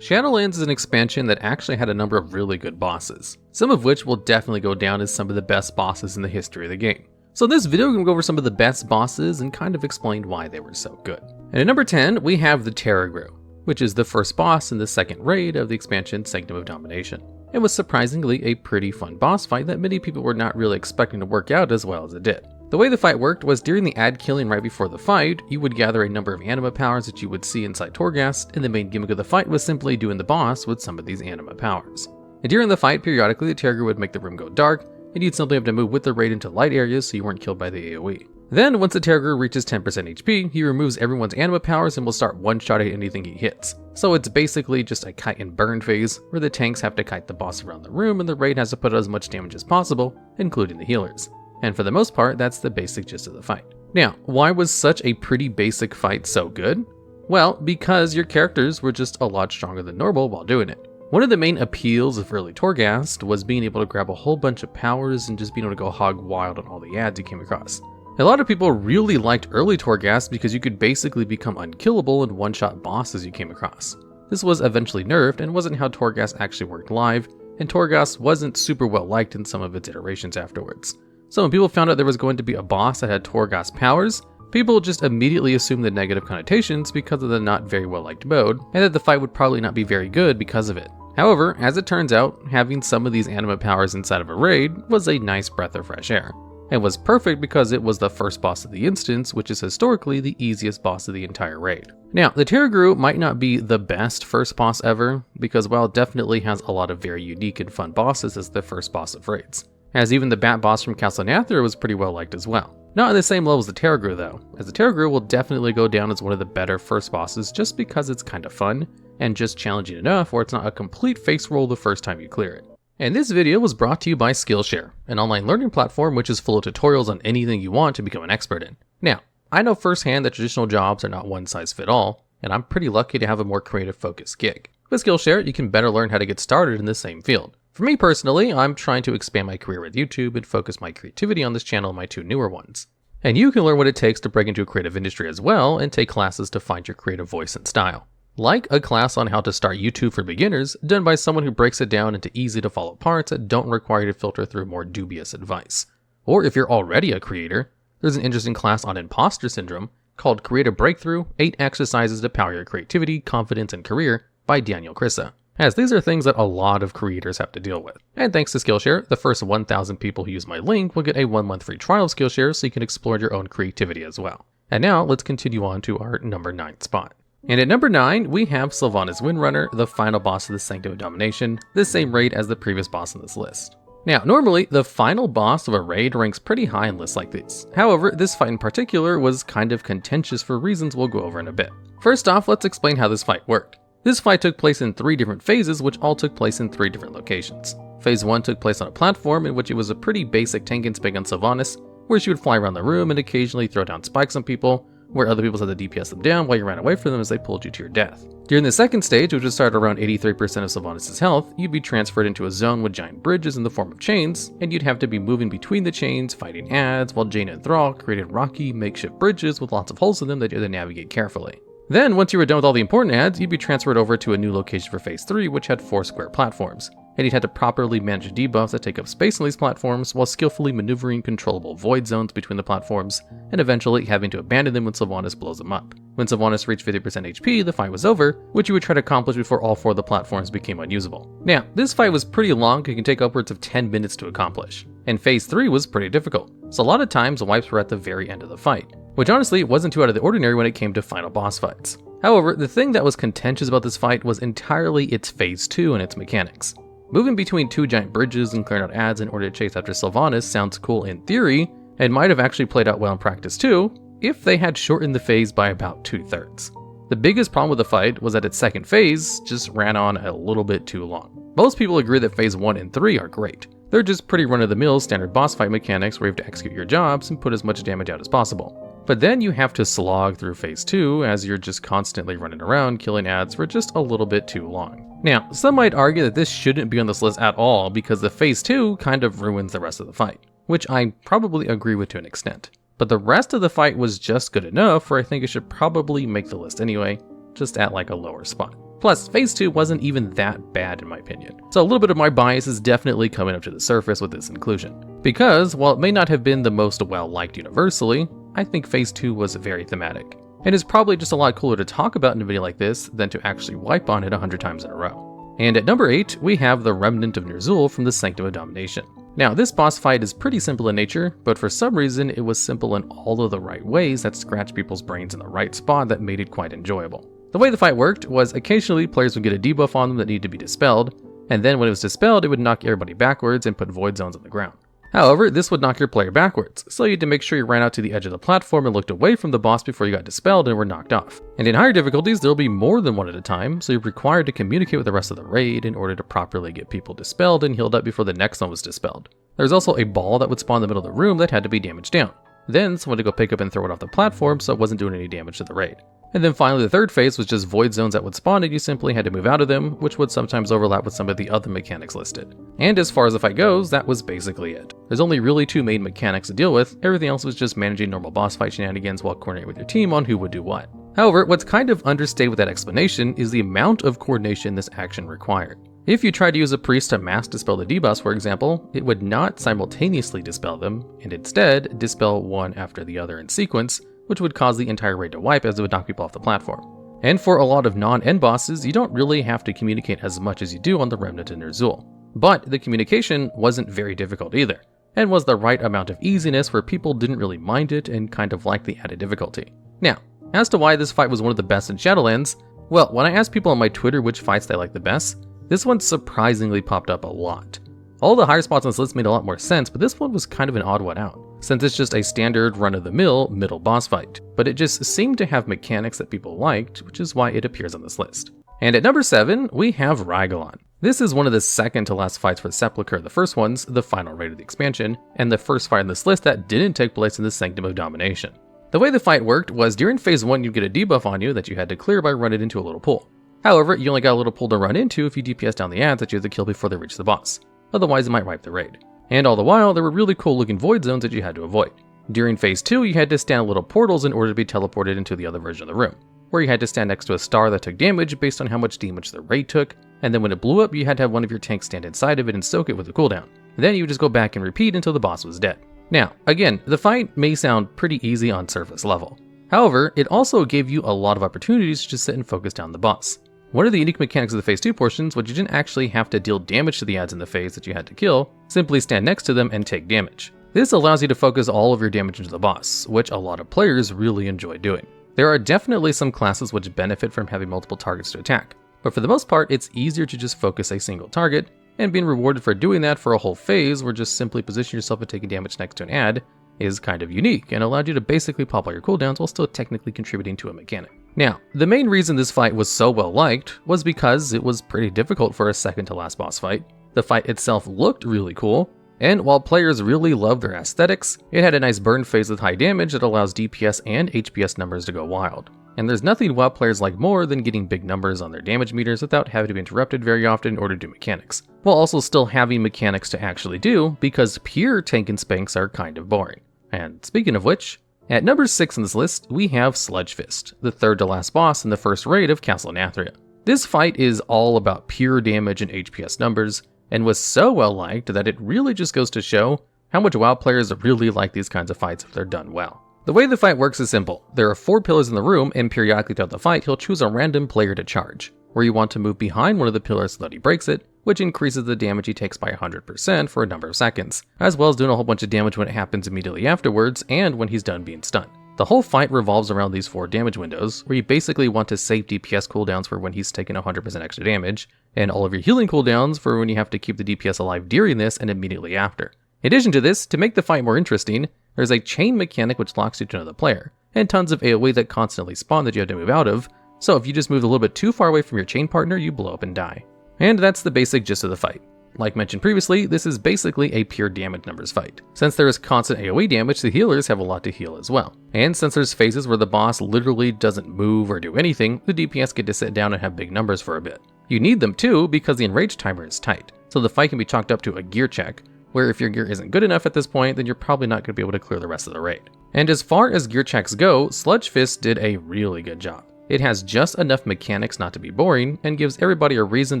Shadowlands is an expansion that actually had a number of really good bosses, some of which will definitely go down as some of the best bosses in the history of the game. So in this video, we're going to go over some of the best bosses and kind of explain why they were so good. And at number 10, we have the Tarragrue, which is the first boss in the second raid of the expansion Sanctum of Domination. It was surprisingly a pretty fun boss fight that many people were not really expecting to work out as well as it did. The way the fight worked was during the ad killing right before the fight, you would gather a number of anima powers that you would see inside Torghast, and the main gimmick of the fight was simply doing the boss with some of these anima powers. And during the fight, periodically the Tarragrue would make the room go dark, and you'd simply have to move with the raid into light areas so you weren't killed by the AoE. Then, once the Tarragrue reaches 10% HP, he removes everyone's anima powers and will start one-shotting anything he hits. So it's basically just a kite and burn phase, where the tanks have to kite the boss around the room and the raid has to put out as much damage as possible, including the healers. And for the most part, that's the basic gist of the fight. Now, why was such a pretty basic fight so good? Well, because your characters were just a lot stronger than normal while doing it. One of the main appeals of early Torghast was being able to grab a whole bunch of powers and just being able to go hog wild on all the ads you came across. A lot of people really liked early Torghast because you could basically become unkillable and one-shot bosses you came across. This was eventually nerfed and wasn't how Torghast actually worked live, and Torghast wasn't super well liked in some of its iterations afterwards. So when people found out there was going to be a boss that had Torghast powers, people just immediately assumed the negative connotations because of the not very well liked mode, and that the fight would probably not be very good because of it. However, as it turns out, having some of these anima powers inside of a raid was a nice breath of fresh air, and was perfect because it was the first boss of the instance, which is historically the easiest boss of the entire raid. Now, the Tarragrue might not be the best first boss ever, because while it definitely has a lot of very unique and fun bosses as the first boss of raids, as even the Bat boss from Castle Nathria was pretty well liked as well. Not on the same level as the Tarragrue though, as the Tarragrue will definitely go down as one of the better first bosses just because it's kind of fun, and just challenging enough where it's not a complete face roll the first time you clear it. And this video was brought to you by Skillshare, an online learning platform which is full of tutorials on anything you want to become an expert in. Now, I know firsthand that traditional jobs are not one size fit all, and I'm pretty lucky to have a more creative focused gig. With Skillshare, you can better learn how to get started in the same field. For me personally, I'm trying to expand my career with YouTube and focus my creativity on this channel and my two newer ones. And you can learn what it takes to break into a creative industry as well and take classes to find your creative voice and style. Like a class on how to start YouTube for beginners, done by someone who breaks it down into easy to follow parts that don't require you to filter through more dubious advice. Or if you're already a creator, there's an interesting class on imposter syndrome called Creative Breakthrough, 8 Exercises to Power Your Creativity, Confidence, and Career by Daniel Krissa. As these are things that a lot of creators have to deal with. And thanks to Skillshare, the first 1,000 people who use my link will get a 1-month free trial of Skillshare so you can explore your own creativity as well. And now let's continue on to our number 9 spot. And at number 9, we have Sylvanas Windrunner, the final boss of the Sanctum of Domination, the same raid as the previous boss on this list. Now, normally, the final boss of a raid ranks pretty high in lists like this. However, this fight in particular was kind of contentious for reasons we'll go over in a bit. First off, let's explain how this fight worked. This fight took place in 3 different phases, which all took place in 3 different locations. Phase 1 took place on a platform in which it was a pretty basic tank and spig on Sylvanas, where she would fly around the room and occasionally throw down spikes on people, where other people had to DPS them down while you ran away from them as they pulled you to your death. During the second stage, which would start around 83% of Sylvanas' health, you'd be transferred into a zone with giant bridges in the form of chains, and you'd have to be moving between the chains, fighting ads, while Jaina and Thrall created rocky, makeshift bridges with lots of holes in them that you had to navigate carefully. Then, once you were done with all the important ads, you'd be transferred over to a new location for Phase 3, which had 4 square platforms, and you'd have to properly manage debuffs that take up space on these platforms while skillfully maneuvering controllable void zones between the platforms, and eventually having to abandon them when Sylvanas blows them up. When Sylvanas reached 50% HP, the fight was over, which you would try to accomplish before all 4 of the platforms became unusable. Now, this fight was pretty long and can take upwards of 10 minutes to accomplish, and Phase 3 was pretty difficult, so a lot of times the wipes were at the very end of the fight, which honestly wasn't too out of the ordinary when it came to final boss fights. However, the thing that was contentious about this fight was entirely its Phase 2 and its mechanics. Moving between 2 giant bridges and clearing out ads in order to chase after Sylvanas sounds cool in theory, and might have actually played out well in practice too, if they had shortened the phase by about 2/3. The biggest problem with the fight was that its second phase just ran on a little bit too long. Most people agree that Phase 1 and 3 are great. They're just pretty run-of-the-mill standard boss fight mechanics where you have to execute your jobs and put as much damage out as possible. But then you have to slog through Phase 2 as you're just constantly running around killing ads for just a little bit too long. Now, some might argue that this shouldn't be on this list at all because the Phase 2 kind of ruins the rest of the fight, which I probably agree with to an extent. But the rest of the fight was just good enough where I think it should probably make the list anyway, just at like a lower spot. Plus, Phase 2 wasn't even that bad in my opinion, so a little bit of my bias is definitely coming up to the surface with this inclusion. Because, while it may not have been the most well-liked universally, I think Phase 2 was very thematic, and is probably just a lot cooler to talk about in a video like this than to actually wipe on it 100 times in a row. And at number 8, we have the Remnant of Ner'zhul from the Sanctum of Domination. Now, this boss fight is pretty simple in nature, but for some reason it was simple in all of the right ways that scratched people's brains in the right spot that made it quite enjoyable. The way the fight worked was occasionally players would get a debuff on them that needed to be dispelled, and then when it was dispelled it would knock everybody backwards and put void zones on the ground. However, this would knock your player backwards, so you had to make sure you ran out to the edge of the platform and looked away from the boss before you got dispelled and were knocked off. And in higher difficulties, there will be more than one at a time, so you're required to communicate with the rest of the raid in order to properly get people dispelled and healed up before the next one was dispelled. There was also a ball that would spawn in the middle of the room that had to be damaged down. Then someone to go pick up and throw it off the platform so it wasn't doing any damage to the raid. And then finally the third phase was just void zones that would spawn and you simply had to move out of them, which would sometimes overlap with some of the other mechanics listed. And as far as the fight goes, that was basically it. There's only really 2 main mechanics to deal with, everything else was just managing normal boss fight shenanigans while coordinating with your team on who would do what. However, what's kind of understated with that explanation is the amount of coordination this action required. If you tried to use a priest to mass dispel the debuffs, for example, it would not simultaneously dispel them, and instead dispel one after the other in sequence, which would cause the entire raid to wipe as it would knock people off the platform. And for a lot of non-end bosses, you don't really have to communicate as much as you do on the Remnant of Ner'zhul. But the communication wasn't very difficult either, and was the right amount of easiness where people didn't really mind it and kind of liked the added difficulty. Now, as to why this fight was one of the best in Shadowlands, well, when I asked people on my Twitter which fights they liked the best, this one surprisingly popped up a lot. All the higher spots on this list made a lot more sense, but this one was kind of an odd one out, since it's just a standard run-of-the-mill middle boss fight, but it just seemed to have mechanics that people liked, which is why it appears on this list. And at number 7, we have Rygelon. This is one of the second to last fights for the Sepulchre, the first ones, the final raid of the expansion, and the first fight on this list that didn't take place in the Sanctum of Domination. The way the fight worked was during phase 1 you'd get a debuff on you that you had to clear by running into a little pool. However, you only got a little pool to run into if you DPS down the ads that you had to kill before they reach the boss. Otherwise it might wipe the raid. And all the while, there were really cool looking void zones that you had to avoid. During phase 2, you had to stand at little portals in order to be teleported into the other version of the room, where you had to stand next to a star that took damage based on how much damage the raid took, and then when it blew up, you had to have one of your tanks stand inside of it and soak it with a cooldown. Then you would just go back and repeat until the boss was dead. Now, again, the fight may sound pretty easy on surface level. However, it also gave you a lot of opportunities to just sit and focus down the boss. One of the unique mechanics of the phase 2 portions was you didn't actually have to deal damage to the ads in the phase that you had to kill, simply stand next to them and take damage. This allows you to focus all of your damage into the boss, which a lot of players really enjoy doing. There are definitely some classes which benefit from having multiple targets to attack, but for the most part it's easier to just focus a single target, and being rewarded for doing that for a whole phase where just simply position yourself and taking damage next to an ad is kind of unique and allowed you to basically pop all your cooldowns while still technically contributing to a mechanic. Now, the main reason this fight was so well liked was because it was pretty difficult for a second to last boss fight. The fight itself looked really cool, and while players really loved their aesthetics, it had a nice burn phase with high damage that allows DPS and HPS numbers to go wild. And there's nothing WoW players like more than getting big numbers on their damage meters without having to be interrupted very often in order to do mechanics, while also still having mechanics to actually do, because pure tank and spanks are kind of boring. And speaking of which, at number 6 on this list, we have Sludgefist, the third to last boss in the first raid of Castle Nathria. This fight is all about pure damage and HPS numbers, and was so well liked that it really just goes to show how much WoW players really like these kinds of fights if they're done well. The way the fight works is simple. There are 4 pillars in the room, and periodically throughout the fight, he'll choose a random player to charge, where you want to move behind one of the pillars so that he breaks it, which increases the damage he takes by 100% for a number of seconds, as well as doing a whole bunch of damage when it happens immediately afterwards and when he's done being stunned. The whole fight revolves around these 4 damage windows, where you basically want to save DPS cooldowns for when he's taking 100% extra damage, and all of your healing cooldowns for when you have to keep the DPS alive during this and immediately after. In addition to this, to make the fight more interesting, there's a chain mechanic which locks you to another player, and tons of AoE that constantly spawn that you have to move out of, so if you just move a little bit too far away from your chain partner, you blow up and die. And that's the basic gist of the fight. Like mentioned previously, this is basically a pure damage numbers fight. Since there is constant AoE damage, the healers have a lot to heal as well. And since there's phases where the boss literally doesn't move or do anything, the DPS get to sit down and have big numbers for a bit. You need them too because the enrage timer is tight, so the fight can be chalked up to a gear check, where if your gear isn't good enough at this point, then you're probably not going to be able to clear the rest of the raid. And as far as gear checks go, Sludgefist did a really good job. It has just enough mechanics not to be boring, and gives everybody a reason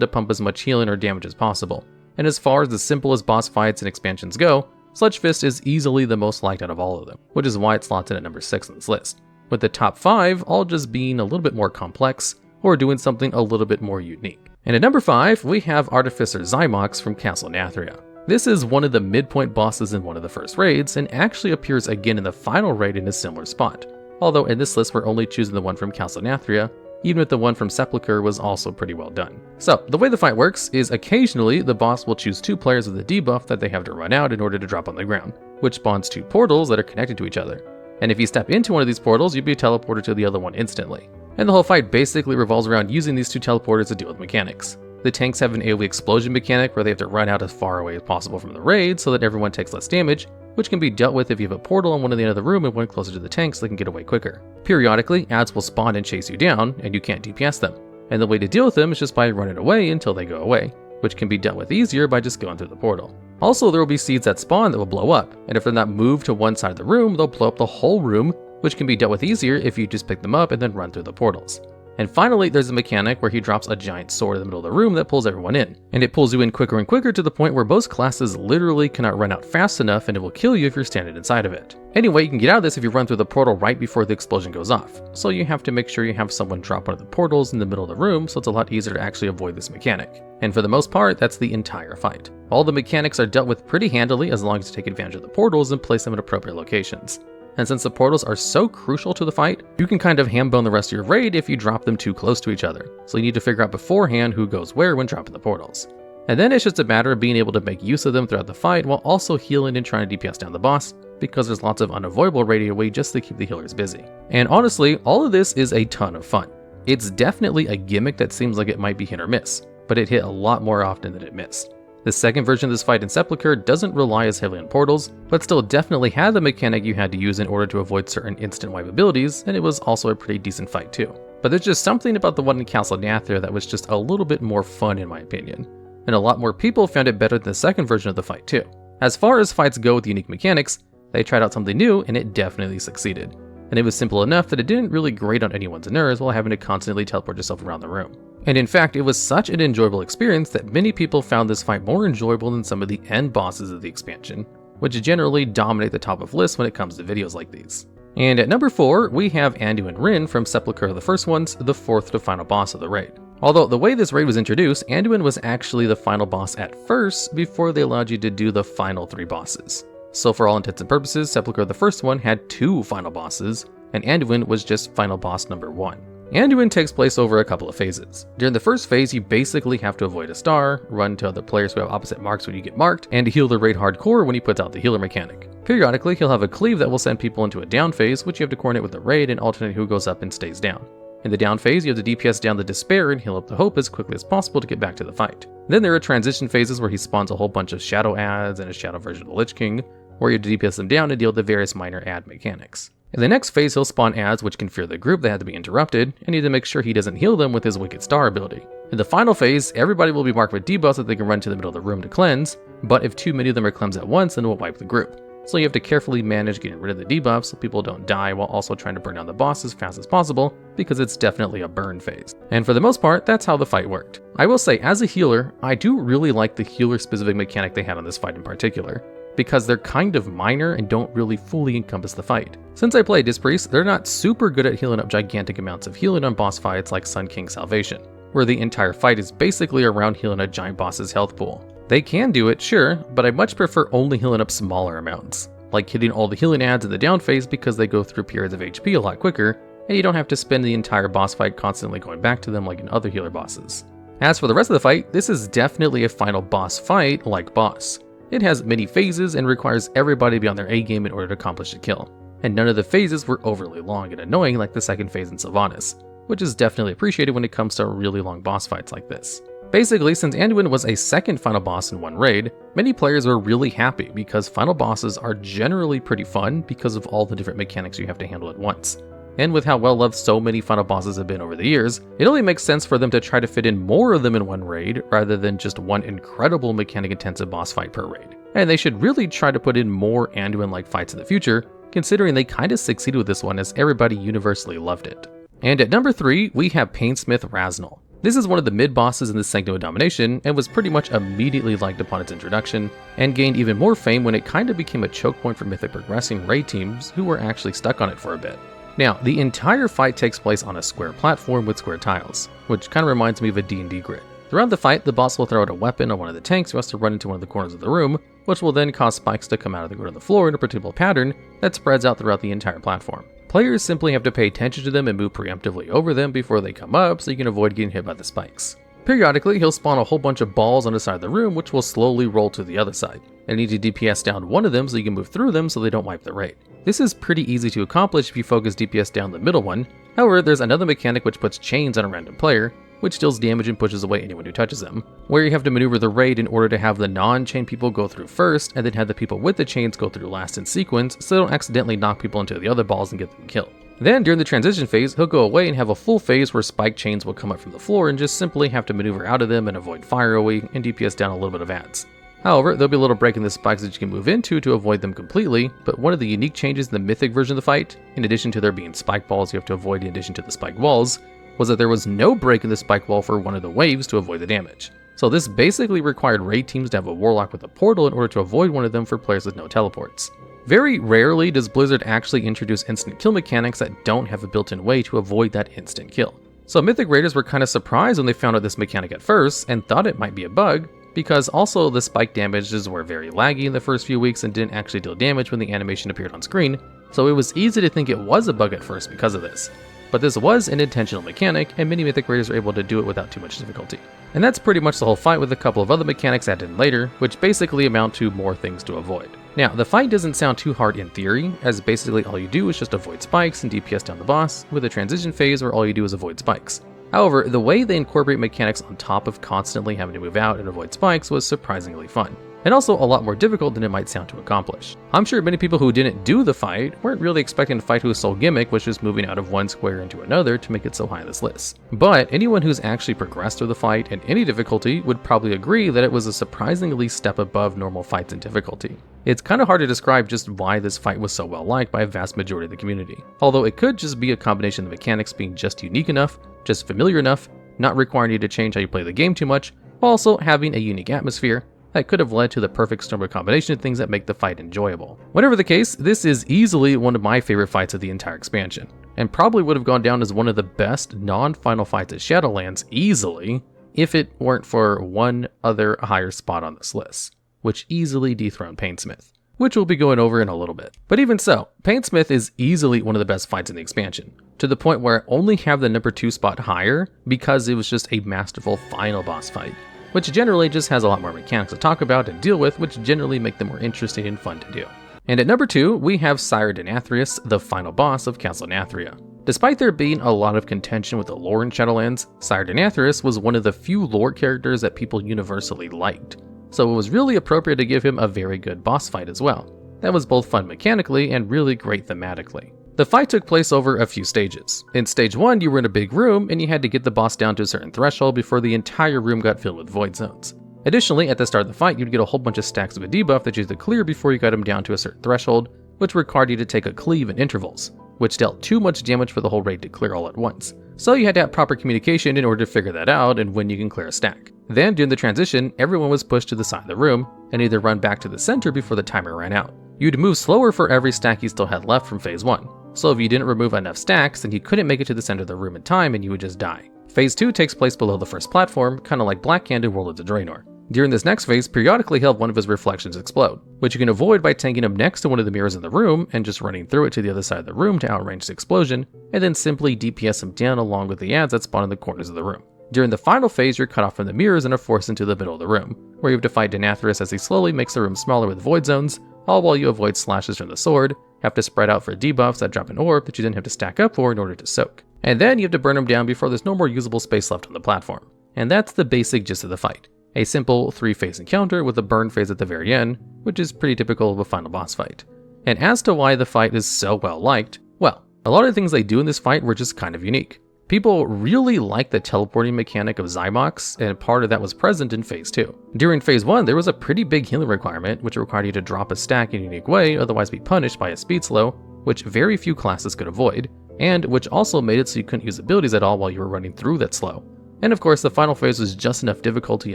to pump as much healing or damage as possible. And as far as the simplest boss fights and expansions go, Sludgefist is easily the most liked out of all of them, which is why it slots in at number 6 on this list, with the top 5 all just being a little bit more complex, or doing something a little bit more unique. And at number 5, we have Artificer Xy'Mox from Castle Nathria. This is one of the midpoint bosses in one of the first raids, and actually appears again in the final raid in a similar spot. Although in this list we're only choosing the one from Castle Nathria, even if the one from Sepulchre was also pretty well done. So, the way the fight works is occasionally the boss will choose 2 players with a debuff that they have to run out in order to drop on the ground, which spawns 2 portals that are connected to each other. And if you step into one of these portals, you'll be teleported to the other one instantly. And the whole fight basically revolves around using these 2 teleporters to deal with mechanics. The tanks have an AoE explosion mechanic where they have to run out as far away as possible from the raid so that everyone takes less damage, which can be dealt with if you have a portal on one of the end of the room and one closer to the tank so they can get away quicker. Periodically, ads will spawn and chase you down, and you can't DPS them. And the way to deal with them is just by running away until they go away, which can be dealt with easier by just going through the portal. Also, there will be seeds that spawn that will blow up, and if they're not moved to one side of the room, they'll blow up the whole room, which can be dealt with easier if you just pick them up and then run through the portals. And finally, there's a mechanic where he drops a giant sword in the middle of the room that pulls everyone in. And it pulls you in quicker and quicker to the point where most classes literally cannot run out fast enough, and it will kill you if you're standing inside of it. Anyway, you can get out of this if you run through the portal right before the explosion goes off. So you have to make sure you have someone drop one of the portals in the middle of the room, so it's a lot easier to actually avoid this mechanic. And for the most part, that's the entire fight. All the mechanics are dealt with pretty handily as long as you take advantage of the portals and place them in appropriate locations. And since the portals are so crucial to the fight, you can kind of hambone the rest of your raid if you drop them too close to each other. So you need to figure out beforehand who goes where when dropping the portals. And then it's just a matter of being able to make use of them throughout the fight while also healing and trying to DPS down the boss, because there's lots of unavoidable raiding away just to keep the healers busy. And honestly, all of this is a ton of fun. It's definitely a gimmick that seems like it might be hit or miss, but it hit a lot more often than it missed. The second version of this fight in Sepulchre doesn't rely as heavily on portals, but still definitely had the mechanic you had to use in order to avoid certain instant wipe abilities, and it was also a pretty decent fight too. But there's just something about the one in Castle Nathria that was just a little bit more fun in my opinion, and a lot more people found it better than the second version of the fight too. As far as fights go with unique mechanics, they tried out something new and it definitely succeeded. And it was simple enough that it didn't really grate on anyone's nerves while having to constantly teleport yourself around the room. And in fact, it was such an enjoyable experience that many people found this fight more enjoyable than some of the end bosses of the expansion, which generally dominate the top of lists when it comes to videos like these. And at number 4, we have Anduin Wrynn from Sepulchre the First Ones, the 4th to final boss of the raid. Although the way this raid was introduced, Anduin was actually the final boss at first before they allowed you to do the final 3 bosses. So for all intents and purposes, Sepulchre the First One had 2 final bosses, and Anduin was just final boss number 1. Anduin takes place over a couple of phases. During the first phase, you basically have to avoid a star, run to other players who have opposite marks when you get marked, and heal the raid hardcore when he puts out the healer mechanic. Periodically, he'll have a cleave that will send people into a down phase, which you have to coordinate with the raid and alternate who goes up and stays down. In the down phase, you have to DPS down the despair and heal up the hope as quickly as possible to get back to the fight. Then there are transition phases where he spawns a whole bunch of shadow ads and a shadow version of the Lich King, where you have to DPS them down and deal with the various minor ad mechanics. In the next phase, he'll spawn ads which can fear the group that had to be interrupted, and need to make sure he doesn't heal them with his Wicked Star ability. In the final phase, everybody will be marked with debuffs that they can run to the middle of the room to cleanse, but if too many of them are cleansed at once, then it will wipe the group. So you have to carefully manage getting rid of the debuffs so people don't die while also trying to burn down the boss as fast as possible, because it's definitely a burn phase. And for the most part, that's how the fight worked. I will say, as a healer, I do really like the healer-specific mechanic they had on this fight in particular, because they're kind of minor and don't really fully encompass the fight. Since I play Disc Priest, they're not super good at healing up gigantic amounts of healing on boss fights like Sun King Salvation, where the entire fight is basically around healing a giant boss's health pool. They can do it, sure, but I much prefer only healing up smaller amounts, like hitting all the healing ads in the down phase because they go through periods of HP a lot quicker, and you don't have to spend the entire boss fight constantly going back to them like in other healer bosses. As for the rest of the fight, this is definitely a final boss fight like boss. It has many phases and requires everybody to be on their A game in order to accomplish the kill. And none of the phases were overly long and annoying like the second phase in Sylvanas, which is definitely appreciated when it comes to really long boss fights like this. Basically, since Anduin was a second final boss in one raid, many players were really happy because final bosses are generally pretty fun because of all the different mechanics you have to handle at once. And with how well loved so many final bosses have been over the years, it only makes sense for them to try to fit in more of them in one raid rather than just one incredible mechanic intensive boss fight per raid. And they should really try to put in more Anduin-like fights in the future, considering they kinda succeeded with this one as everybody universally loved it. And at number 3, we have Painsmith Raznal. This is one of the mid-bosses in the Sanctum of Domination, and was pretty much immediately liked upon its introduction, and gained even more fame when it kind of became a choke point for mythic progressing raid teams who were actually stuck on it for a bit. Now, the entire fight takes place on a square platform with square tiles, which kind of reminds me of a D&D grid. Throughout the fight, the boss will throw out a weapon on one of the tanks who has to run into one of the corners of the room, which will then cause spikes to come out of the grid on the floor in a predictable pattern that spreads out throughout the entire platform. Players simply have to pay attention to them and move preemptively over them before they come up so you can avoid getting hit by the spikes. Periodically, he'll spawn a whole bunch of balls on the side of the room which will slowly roll to the other side, and need to DPS down one of them so you can move through them so they don't wipe the raid. This is pretty easy to accomplish if you focus DPS down the middle one. However, there's another mechanic which puts chains on a random player, which deals damage and pushes away anyone who touches them, where you have to maneuver the raid in order to have the non-chain people go through first, and then have the people with the chains go through last in sequence so they don't accidentally knock people into the other balls and get them killed. Then, during the transition phase, he'll go away and have a full phase where spike chains will come up from the floor and just simply have to maneuver out of them and avoid fire away and DPS down a little bit of ads. However, there'll be a little break in the spikes that you can move into to avoid them completely, but one of the unique changes in the mythic version of the fight, in addition to there being spike balls you have to avoid in addition to the spike walls, was that there was no break in the spike wall for one of the waves to avoid the damage. So this basically required raid teams to have a warlock with a portal in order to avoid one of them for players with no teleports. Very rarely does Blizzard actually introduce instant kill mechanics that don't have a built-in way to avoid that instant kill. So Mythic Raiders were kind of surprised when they found out this mechanic at first and thought it might be a bug, because also the spike damages were very laggy in the first few weeks and didn't actually deal damage when the animation appeared on screen, so it was easy to think it was a bug at first because of this. But this was an intentional mechanic, and many Mythic Raiders were able to do it without too much difficulty. And that's pretty much the whole fight, with a couple of other mechanics added in later, which basically amount to more things to avoid. Now, the fight doesn't sound too hard in theory, as basically all you do is just avoid spikes and DPS down the boss, with a transition phase where all you do is avoid spikes. However, the way they incorporate mechanics on top of constantly having to move out and avoid spikes was surprisingly fun, and also a lot more difficult than it might sound to accomplish. I'm sure many people who didn't do the fight weren't really expecting the fight whose sole gimmick was just moving out of one square into another to make it so high on this list. But anyone who's actually progressed through the fight in any difficulty would probably agree that it was a surprisingly step above normal fights in difficulty. It's kind of hard to describe just why this fight was so well liked by a vast majority of the community, although it could just be a combination of the mechanics being just unique enough, just familiar enough, not requiring you to change how you play the game too much, while also having a unique atmosphere that could have led to the perfect storm of combination of things that make the fight enjoyable. Whatever the case, this is easily one of my favorite fights of the entire expansion, and probably would have gone down as one of the best non-final fights at Shadowlands easily, if it weren't for one other higher spot on this list, which easily dethroned Painsmith, which we'll be going over in a little bit. But even so, Painsmith is easily one of the best fights in the expansion, to the point where I only have the number 2 spot higher because it was just a masterful final boss fight, which generally just has a lot more mechanics to talk about and deal with, which generally make them more interesting and fun to do. And at number 2, we have Sire Denathrius, the final boss of Castle Nathria. Despite there being a lot of contention with the lore in Shadowlands, Sire Denathrius was one of the few lore characters that people universally liked, so it was really appropriate to give him a very good boss fight as well. That was both fun mechanically and really great thematically. The fight took place over a few stages. In stage 1, you were in a big room and you had to get the boss down to a certain threshold before the entire room got filled with void zones. Additionally, at the start of the fight, you'd get a whole bunch of stacks of a debuff that you had to clear before you got him down to a certain threshold, which required you to take a cleave in intervals, which dealt too much damage for the whole raid to clear all at once. So you had to have proper communication in order to figure that out and when you can clear a stack. Then, during the transition, everyone was pushed to the side of the room and either run back to the center before the timer ran out. You'd move slower for every stack you still had left from phase 1. So if you didn't remove enough stacks, then you couldn't make it to the center of the room in time and you would just die. Phase 2 takes place below the first platform, kinda like Black Hand in World of Draenor. During this next phase, periodically he'll have one of his reflections explode, which you can avoid by tanking him next to one of the mirrors in the room and just running through it to the other side of the room to outrange the explosion, and then simply DPS him down along with the ads that spawn in the corners of the room. During the final phase, you're cut off from the mirrors and are forced into the middle of the room, where you have to fight Denathrius as he slowly makes the room smaller with void zones, all while you avoid slashes from the sword, have to spread out for debuffs that drop an orb that you then have to stack up for in order to soak. And then you have to burn him down before there's no more usable space left on the platform. And that's the basic gist of the fight. A simple 3-phase encounter with a burn phase at the very end, which is pretty typical of a final boss fight. And as to why the fight is so well liked, well, a lot of the things they do in this fight were just kind of unique. People really liked the teleporting mechanic of Xy'Mox, and part of that was present in phase 2. During phase 1, there was a pretty big healing requirement, which required you to drop a stack in a unique way, otherwise be punished by a speed slow, which very few classes could avoid, and which also made it so you couldn't use abilities at all while you were running through that slow. And of course, the final phase was just enough difficulty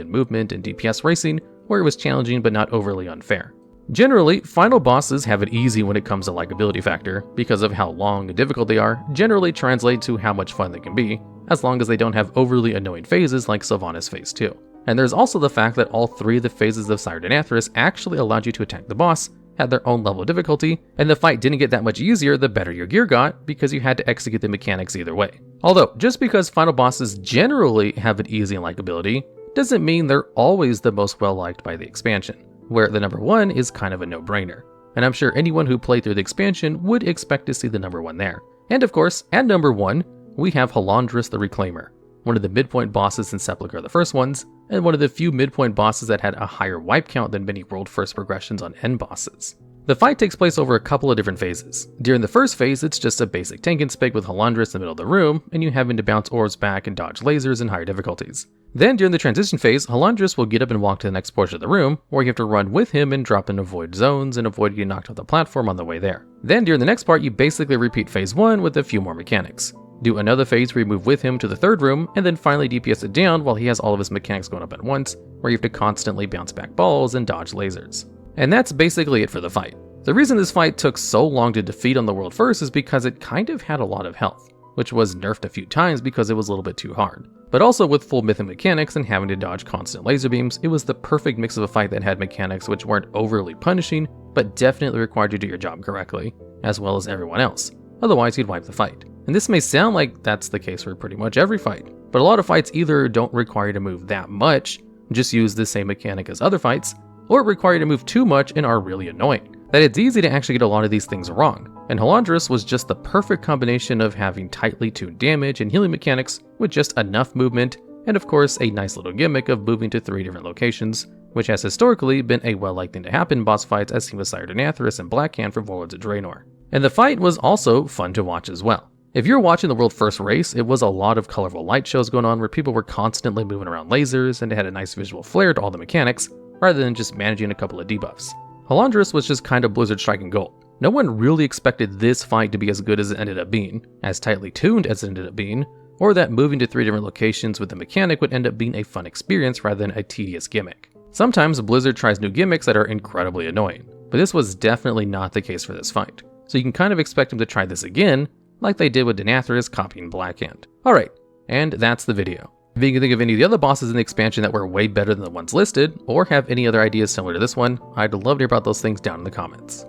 in movement and DPS racing, where it was challenging but not overly unfair. Generally, final bosses have it easy when it comes to likability factor, because of how long and difficult they are generally translate to how much fun they can be, as long as they don't have overly annoying phases like Sylvanas Phase 2. And there's also the fact that all 3 of the phases of Sire Denathrius actually allowed you to attack the boss, had their own level of difficulty, and the fight didn't get that much easier the better your gear got, because you had to execute the mechanics either way. Although, just because final bosses generally have it easy in likability, doesn't mean they're always the most well liked by the expansion, where the number 1 is kind of a no-brainer. And I'm sure anyone who played through the expansion would expect to see the number 1 there. And of course, at number 1, we have Halondrus the Reclaimer, one of the midpoint bosses in Sepulchre the first ones, and one of the few midpoint bosses that had a higher wipe count than many world first progressions on end bosses. The fight takes place over a couple of different phases. During the first phase, it's just a basic tank and spec with Halondrus in the middle of the room, and you having to bounce orbs back and dodge lasers in higher difficulties. Then during the transition phase, Halondrus will get up and walk to the next portion of the room, where you have to run with him and drop into void zones and avoid getting knocked off the platform on the way there. Then during the next part, you basically repeat phase 1 with a few more mechanics. Do another phase where you move with him to the third room, and then finally DPS it down while he has all of his mechanics going up at once, where you have to constantly bounce back balls and dodge lasers. And that's basically it for the fight. The reason this fight took so long to defeat on the world first is because it kind of had a lot of health, which was nerfed a few times because it was a little bit too hard. But also with full mythic mechanics and having to dodge constant laser beams, it was the perfect mix of a fight that had mechanics which weren't overly punishing, but definitely required you to do your job correctly, as well as everyone else. Otherwise, you'd wipe the fight. And this may sound like that's the case for pretty much every fight, but a lot of fights either don't require you to move that much, just use the same mechanic as other fights, or require you to move too much and are really annoying. That it's easy to actually get a lot of these things wrong, and Halondrus was just the perfect combination of having tightly tuned damage and healing mechanics with just enough movement, and of course a nice little gimmick of moving to 3 different locations, which has historically been a well-liked thing to happen in boss fights as seen with Sire Denathrius and Blackhand from Warlords of Draenor. And the fight was also fun to watch as well. If you're watching the world first race, it was a lot of colorful light shows going on where people were constantly moving around lasers and it had a nice visual flair to all the mechanics, rather than just managing a couple of debuffs. Halondrus was just kind of Blizzard striking gold. No one really expected this fight to be as good as it ended up being, as tightly tuned as it ended up being, or that moving to 3 different locations with the mechanic would end up being a fun experience rather than a tedious gimmick. Sometimes Blizzard tries new gimmicks that are incredibly annoying, but this was definitely not the case for this fight. So you can kind of expect them to try this again, like they did with Denathrius copying Blackhand. Alright, and that's the video. If you can think of any of the other bosses in the expansion that were way better than the ones listed, or have any other ideas similar to this one, I'd love to hear about those things down in the comments.